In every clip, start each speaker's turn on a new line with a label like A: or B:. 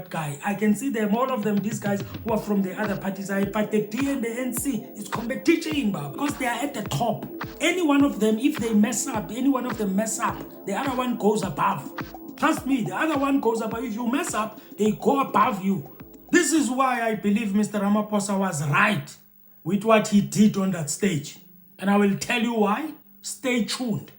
A: that guy. I can see them, all of them, these guys who are from the other parties. But the D and the NC is competition, because they are at the top. Any one of them, if they mess up, any one of them mess up, the other one goes above. Trust me, the other one goes above. If you mess up, they go above you. This is why I believe Mr. Ramaphosa was right with what he did on that stage. And I will tell you why. Stay tuned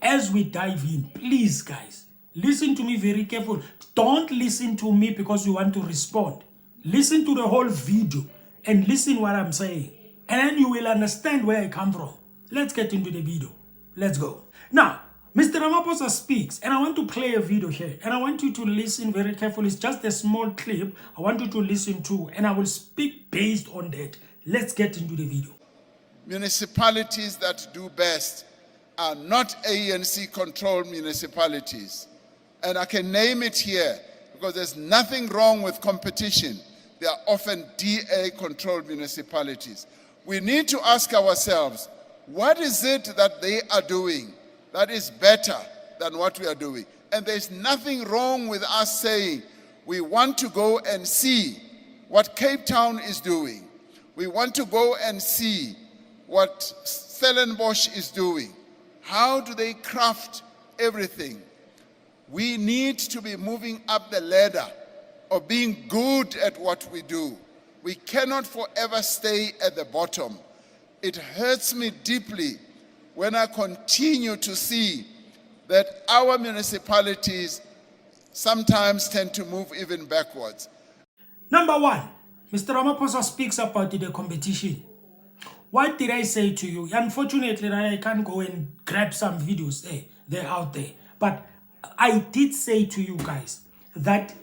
A: as we dive in. Please, guys, listen to me very carefully. Don't listen to me because you want to respond. Listen to the whole video and listen what I'm saying. And then you will understand where I come from. Let's get into the video. Let's go. Now, Mr. Ramaphosa speaks, and I want to play a video here, and I want you to listen very carefully. It's just a small clip I want you to listen to, and I will speak based on that. Let's get into the video.
B: Municipalities that do best are not ANC-controlled municipalities. And I can name it here, because there's nothing wrong with competition. They are often DA-controlled municipalities. We need to ask ourselves, what is it that they are doing that is better than what we are doing? And there's nothing wrong with us saying we want to go and see what Cape Town is doing. We want to go and see what Stellenbosch is doing. How do they craft everything? We need to be moving up the ladder of being good at what we do. We cannot forever stay at the bottom. It hurts me deeply when I continue to see that our municipalities sometimes tend to move even backwards.
A: Number one, Mr. Ramaphosa speaks about the competition. What did I say to you? Unfortunately, I can't go and grab some videos there. They're out there. But I did say to you guys that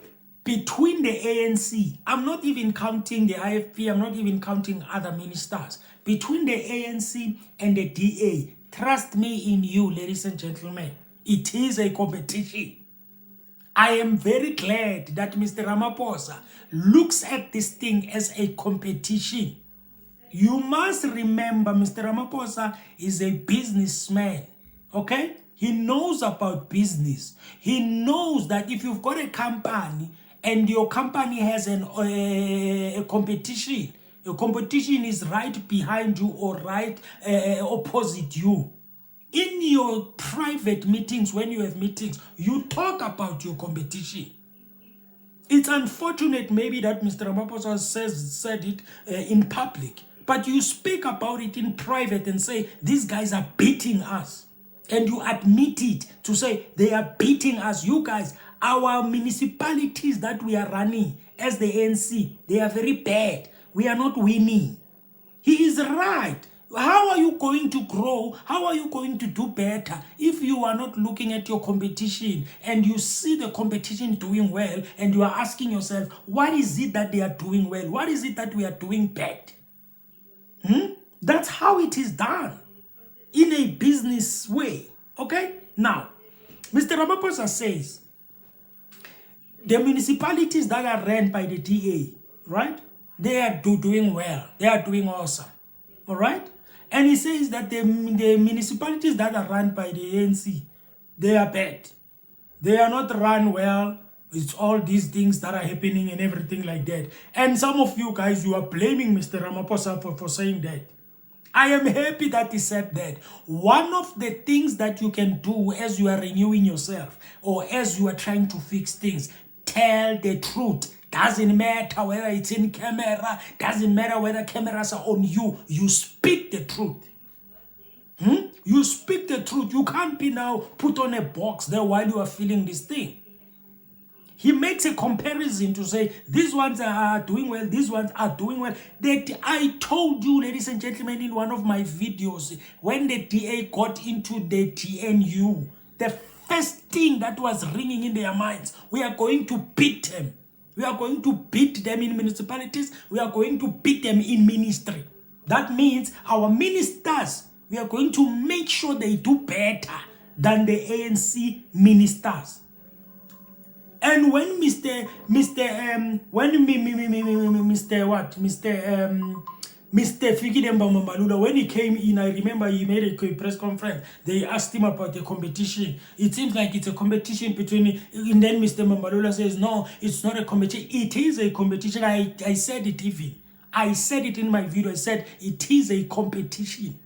A: between the ANC, I'm not even counting the IFP, I'm not even counting other ministers. Between the ANC and the DA, trust me in you, ladies and gentlemen, it is a competition. I am very glad that Mr. Ramaphosa looks at this thing as a competition. You must remember, Mr. Ramaphosa is a businessman, okay? He knows about business. He knows that if you've got a company and your company has a competition is right behind you or right opposite you. In your private meetings, when you have meetings, you talk about your competition. It's unfortunate maybe that Mr. Ramaphosa said it in public, but you speak about it in private and say, these guys are beating us. And you admit it to say, they are beating us. You guys, our municipalities that we are running as the ANC, they are very bad. We are not winning. He is right. How are you going to grow? How are you going to do better if you are not looking at your competition and you see the competition doing well and you are asking yourself, what is it that they are doing well? What is it that we are doing bad? That's how it is done in a business way. Okay? Now, Mr. Ramaphosa says the municipalities that are run by the DA, right? They are doing well. They are doing awesome. All right? And he says that the municipalities that are run by the ANC, they are bad. They are not run well. It's all these things that are happening and everything like that. And some of you guys, you are blaming Mr. Ramaphosa for saying that. I am happy that he said that. One of the things that you can do as you are renewing yourself or as you are trying to fix things, tell the truth. Doesn't matter whether it's in camera, doesn't matter whether cameras are on you. You speak the truth. You speak the truth. You can't be now put on a box there while you are feeling this thing. He makes a comparison to say, these ones are doing well, these ones are doing well. That I told you, ladies and gentlemen, in one of my videos, when the DA got into the TNU, the first thing that was ringing in their minds, we are going to beat them. We are going to beat them in municipalities. We are going to beat them in ministry. That means our ministers, we are going to make sure they do better than the ANC ministers. And when Mr. Fikidemba Mamalula, when he came in, I remember he made a press conference. They asked him about the competition. It seems like it's a competition between, and then Mr. Mamalula says, no, it's not a competition. It is a competition. I said it even. I said it in my video. I said it is a competition.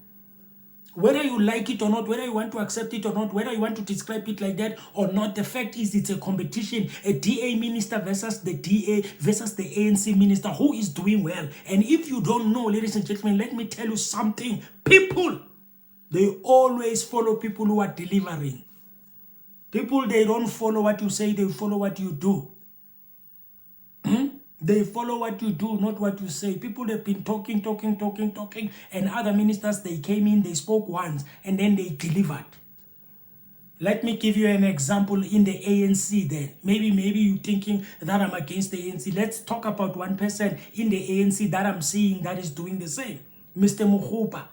A: Whether you like it or not, whether you want to accept it or not, whether you want to describe it like that or not, the fact is it's a competition. A DA minister versus the DA versus the ANC minister who is doing well. And if you don't know, ladies and gentlemen, let me tell you something. People, they always follow people who are delivering. People, they don't follow what you say, they follow what you do. They follow what you do, not what you say. People have been talking, and other ministers, they came in, they spoke once, and then they delivered. Let me give you an example in the ANC there. Maybe you're thinking that I'm against the ANC. Let's talk about one person in the ANC that I'm seeing that is doing the same. Mr. Mukhupa.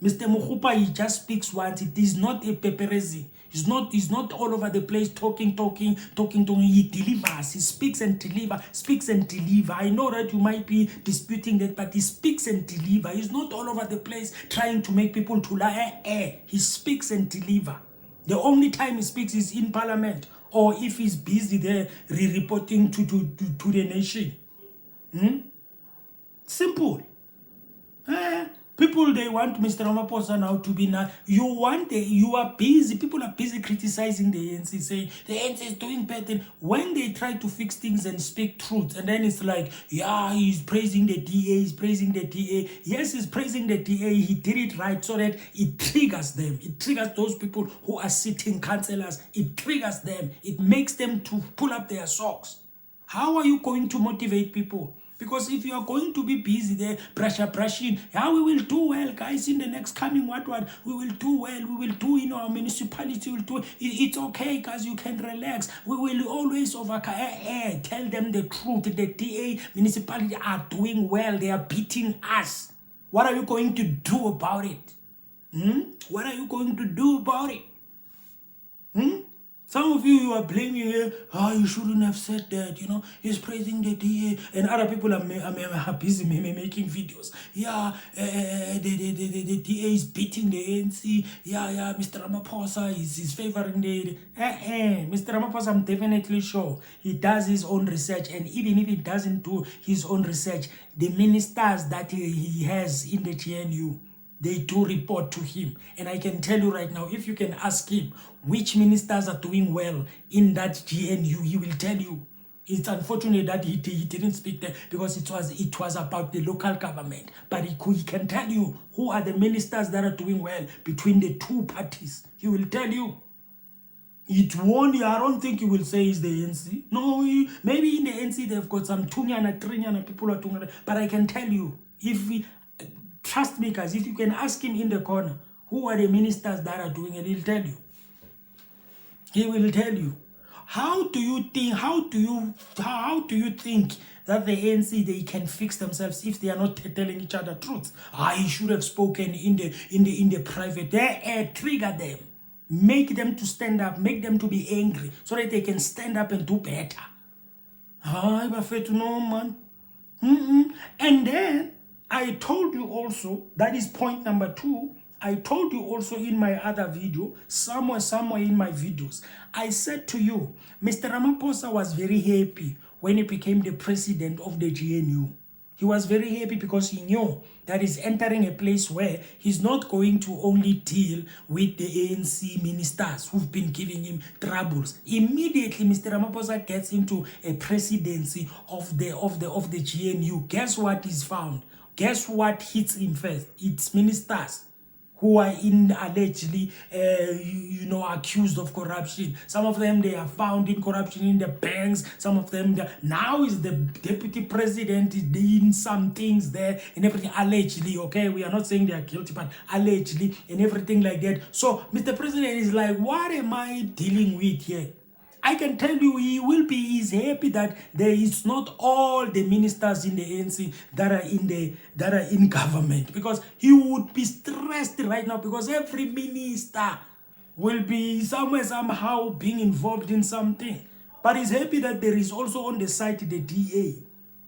A: Mr. Mukhupa, he just speaks once. It is not a paparazzi. He's not all over the place talking. He delivers. He speaks and deliver. I know that you might be disputing that, but he speaks and deliver. He's not all over the place trying to make people to lie. He speaks and deliver. The only time he speaks is in parliament, or if he's busy there reporting to the nation. Simple. People, they want Mr. Ramaphosa now to be now. You are busy. People are busy criticizing the ANC, saying the ANC is doing better. When they try to fix things and speak truth, and then it's like, yeah, he's praising the DA, Yes, he's praising the DA. He did it right so that it triggers them. It triggers those people who are sitting councillors. It triggers them. It makes them to pull up their socks. How are you going to motivate people? Because if you are going to be busy there, brushing, yeah, we will do well, guys, in the next coming what, we will do well, we will do in our municipality, we'll do, it's okay, guys, you can relax, we will always overcome, tell them the truth, the DA municipality are doing well, they are beating us. What are you going to do about it? What are you going to do about it? Some of you are blaming here, you shouldn't have said that, he's praising the DA, and other people are busy making videos. Yeah, the DA is beating the ANC. Yeah, Mr. Ramaphosa is favoring the... Mr. Ramaphosa, I'm definitely sure he does his own research, and even if he doesn't do his own research, the ministers that he has in the GNU, they do report to him. And I can tell you right now, if you can ask him which ministers are doing well in that GNU, he will tell you. It's unfortunate that he didn't speak there because it was about the local government. But he can tell you who are the ministers that are doing well between the two parties. He will tell you. It won't, I don't think he will say it's the ANC. No, maybe in the ANC they've got some Tunyana, Trinyana people are doing, but I can tell you, trust me, guys, if you can ask him in the corner, who are the ministers that are doing it, he'll tell you. He will tell you. How do you think that the ANC, they can fix themselves if they are not telling each other truth? He should have spoken in the private. Trigger them. Make them to stand up, make them to be angry so that they can stand up and do better. No, man. And then I told you also, that is point number 2. I told you also in my other video, somewhere in my videos, I said to you, Mr. Ramaphosa was very happy when he became the president of the GNU. He was very happy because he knew that he's entering a place where he's not going to only deal with the ANC ministers who've been giving him troubles. Immediately, Mr. Ramaphosa gets into a presidency of the GNU. Guess what is found? Guess what hits him first? It's ministers who are allegedly, accused of corruption. Some of them, they are found in corruption in the banks. Some of them, now is the deputy president is doing some things there and everything, allegedly, okay? We are not saying they are guilty, but allegedly and everything like that. So, Mr. President is like, what am I dealing with here? I can tell you he's happy that there is not all the ministers in the ANC that are in government, because he would be stressed right now because every minister will be somehow being involved in something. But he's happy that there is also on the side the DA,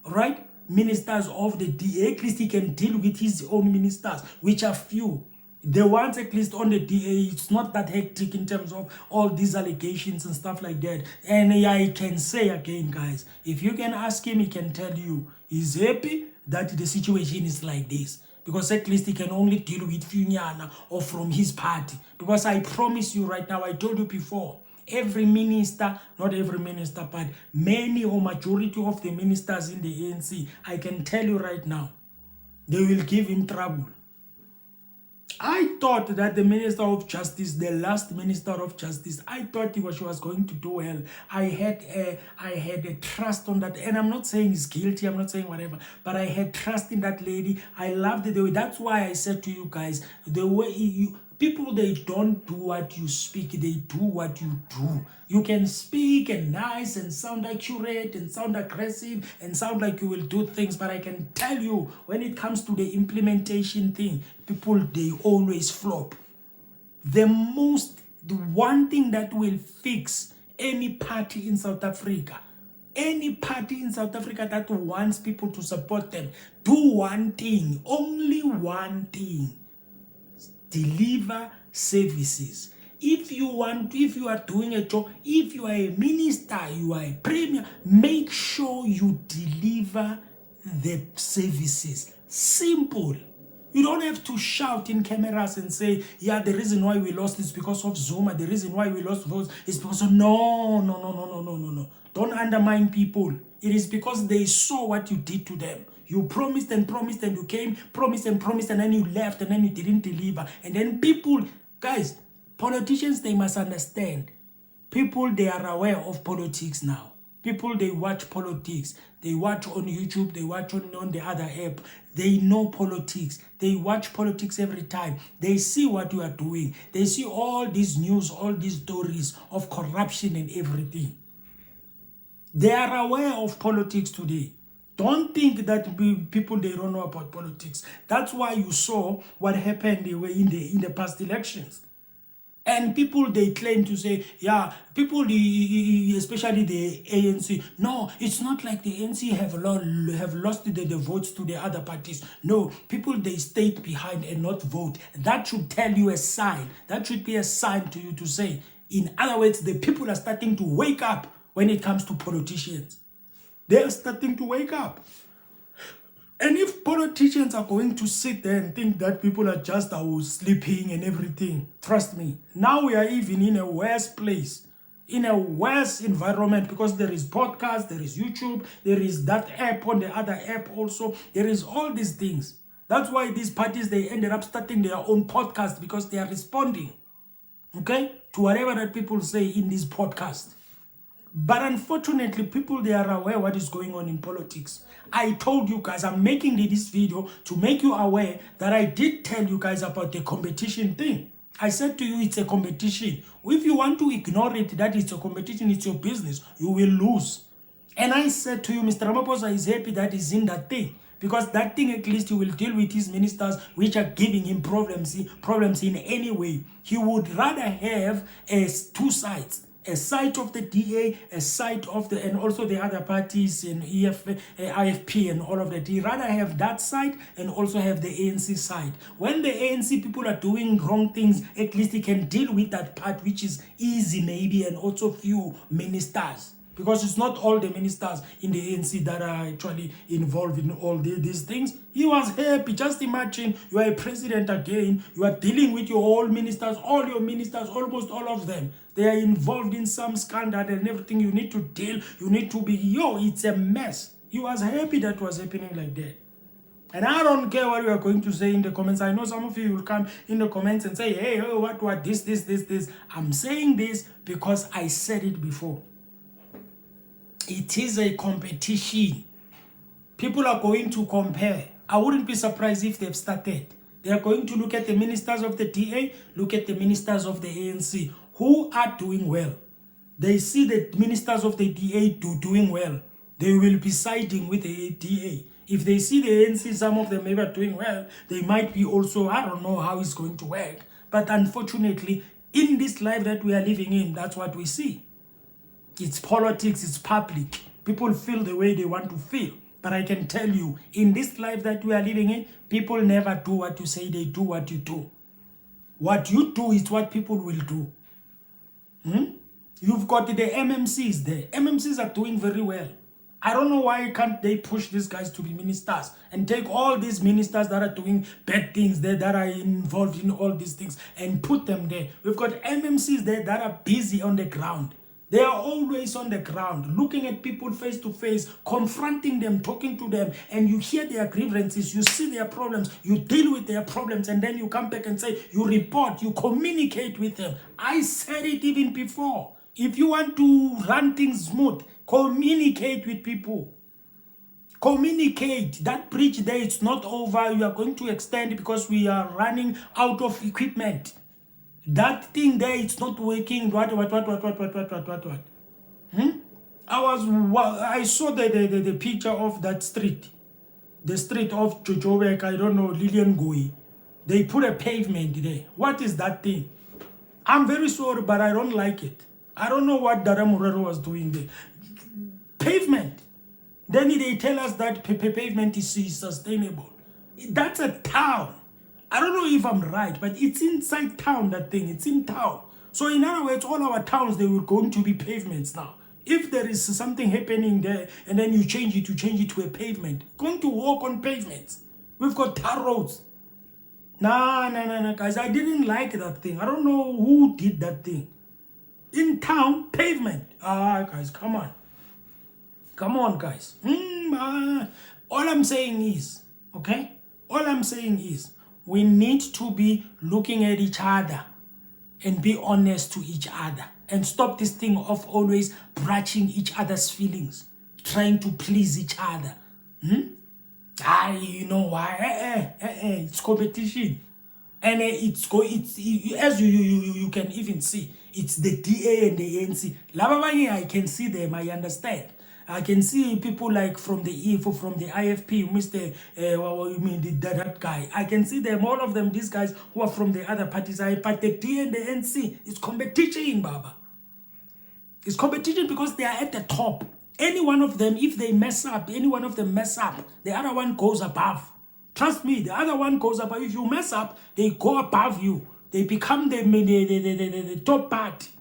A: right? ministers of the DA. At least he can deal with his own ministers, which are few. The ones at least on the DA, it's not that hectic in terms of all these allegations and stuff like that. And I can say again, guys, if you can ask him, he can tell you he's happy that the situation is like this. Because at least he can only deal with Funyana or from his party. Because I promise you right now, I told you before, every minister, not every minister, but many or majority of the ministers in the ANC, I can tell you right now, they will give him trouble. I thought that the Minister of Justice, the last Minister of Justice, I thought she was going to do well. I had a trust on that, and I'm not saying he's guilty, I'm not saying whatever, but I had trust in that lady. I loved the way. That's why I said to you guys, the way people, they don't do what you speak, they do what you do. You can speak and nice and sound accurate and sound aggressive and sound like you will do things, but I can tell you, when it comes to the implementation thing, people, they always flop. The one thing that will fix any party in South Africa, any party in South Africa that wants people to support them, do one thing, only one thing: deliver services. If you are doing a job, if you are a minister, you are a premier, make sure you deliver the services. Simple. You don't have to shout in cameras and say, yeah, the reason why we lost is because of Zuma, the reason why we lost votes is because of... No. Don't undermine people. It is because they saw what you did to them. You promised and promised and you came, promised and promised, and then you left and then you didn't deliver. And then people, guys, politicians, they must understand. People, they are aware of politics now. People, they watch politics. They watch on YouTube, they watch on the other app. They know politics. They watch politics every time. They see what you are doing. They see all these news, all these stories of corruption and everything. They are aware of politics today. Don't think that people, they don't know about politics. That's why you saw what happened in the past elections. And people, they claim to say, yeah, people, especially the ANC, no, it's not like the ANC have lost the votes to the other parties. No, people, they stayed behind and not vote. That should tell you a sign. That should be a sign to you to say, in other words, the people are starting to wake up when it comes to politicians. They are starting to wake up. And if politicians are going to sit there and think that people are just sleeping and everything, trust me, now we are even in a worse place, in a worse environment, because there is podcast, there is YouTube, there is that app on the other app also, there is all these things. That's why these parties, they ended up starting their own podcast, because they are responding, okay, to whatever that people say in this podcast. But unfortunately, people, they are aware what is going on in politics. I told you guys, I'm making this video to make you aware that I did tell you guys about the competition thing. I said to you, it's a competition. If you want to ignore it, that it's a competition, it's your business, you will lose. And I said to you, Mr. Ramaphosa is happy that he's in that thing. Because that thing, at least he will deal with his ministers which are giving him problems in any way. He would rather have two sides. A side of the DA, a side of and also the other parties in IFP and all of that. He rather have that side and also have the ANC side. When the ANC people are doing wrong things, at least he can deal with that part, which is easy maybe, and also few ministers. Because it's not all the ministers in the ANC that are actually involved in all these things. He was happy. Just imagine you are a president again. You are dealing with your all your ministers, almost all of them. They are involved in some scandal and everything. You need to deal. You need to be, it's a mess. He was happy that was happening like that. And I don't care what you are going to say in the comments. I know some of you will come in the comments and say, hey, what, this. I'm saying this because I said it before. It is a competition. People are going to compare. I wouldn't be surprised if they've started. They are going to look at the ministers of the DA, look at the ministers of the ANC, who are doing well. They see the ministers of the DA doing well. They will be siding with the DA. If they see the ANC, some of them maybe are doing well, they might be also, I don't know how it's going to work. But unfortunately, in this life that we are living in, that's what we see. It's politics, it's public. People feel the way they want to feel. But I can tell you, in this life that we are living in, people never do what you say, they do what you do. What you do is what people will do. You've got the MMCs there. MMCs are doing very well. I don't know why can't they push these guys to be ministers and take all these ministers that are doing bad things there, that are involved in all these things, and put them there. We've got MMCs there that are busy on the ground. They are always on the ground, looking at people face to face, confronting them, talking to them, and you hear their grievances, you see their problems, you deal with their problems, and then you come back and say, you report, you communicate with them. I said it even before. If you want to run things smooth, communicate with people. Communicate. That bridge there, it's not over. You are going to extend because we are running out of equipment. That thing there, it's not working. What? I saw the picture of that street. The street of Jojobek, I don't know, Lilian Goi. They put a pavement there. What is that thing? I'm very sorry, but I don't like it. I don't know what Dara Murero was doing there. Pavement. Then they tell us that pavement is sustainable. That's a town. I don't know if I'm right, but it's inside town, that thing. It's in town. So in other words, all our towns, they were going to be pavements now. If there is something happening there, and then you change it to a pavement, going to walk on pavements. We've got tar roads. Nah, guys, I didn't like that thing. I don't know who did that thing. In town, pavement. Guys, come on. Come on, guys. All I'm saying is, okay? All I'm saying is, we need to be looking at each other and be honest to each other. And stop this thing of always brushing each other's feelings. Trying to please each other. You know why? It's competition. And as you can even see, it's the DA and the ANC. I can see them, I understand. I can see people like from the IFP, Mr. That guy. I can see them, all of them, these guys who are from the other parties. But the DA and the ANC, it's competition, Baba. It's competition because they are at the top. Any one of them, if they mess up, the other one goes above. Trust me, the other one goes above. If you mess up, they go above you. They become the top party.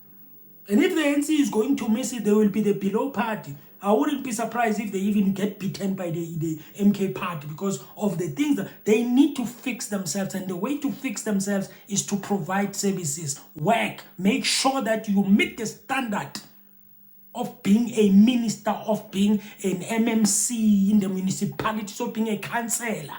A: And if the NC is going to miss it, they will be the below party. I wouldn't be surprised if they even get beaten by the MK party because of the things that they need to fix themselves. And the way to fix themselves is to provide services, work, make sure that you meet the standard of being a minister, of being an MMC in the municipality, of being a councillor.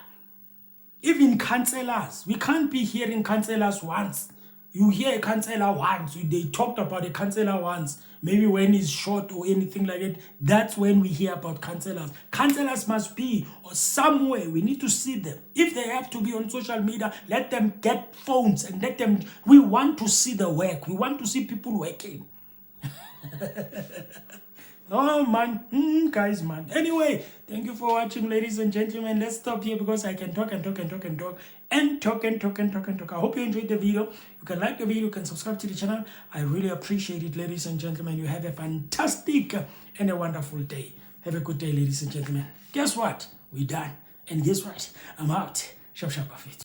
A: Even councillors, we can't be hearing councillors once. You hear a councillor once, they talked about a councillor once, maybe when he's short or anything like that. That's when we hear about councillors. Councillors must be somewhere. We need to see them. If they have to be on social media, let them get phones and let them. We want to see the work. We want to see people working. Oh man, guys, man. Anyway, thank you for watching, ladies and gentlemen. Let's stop here because I can talk. I hope you enjoyed the video. You can like the video, you can subscribe to the channel. I really appreciate it, ladies and gentlemen. You have a fantastic and a wonderful day. Have a good day, ladies and gentlemen. Guess what? We're done. And guess what? I'm out. Sharp off it.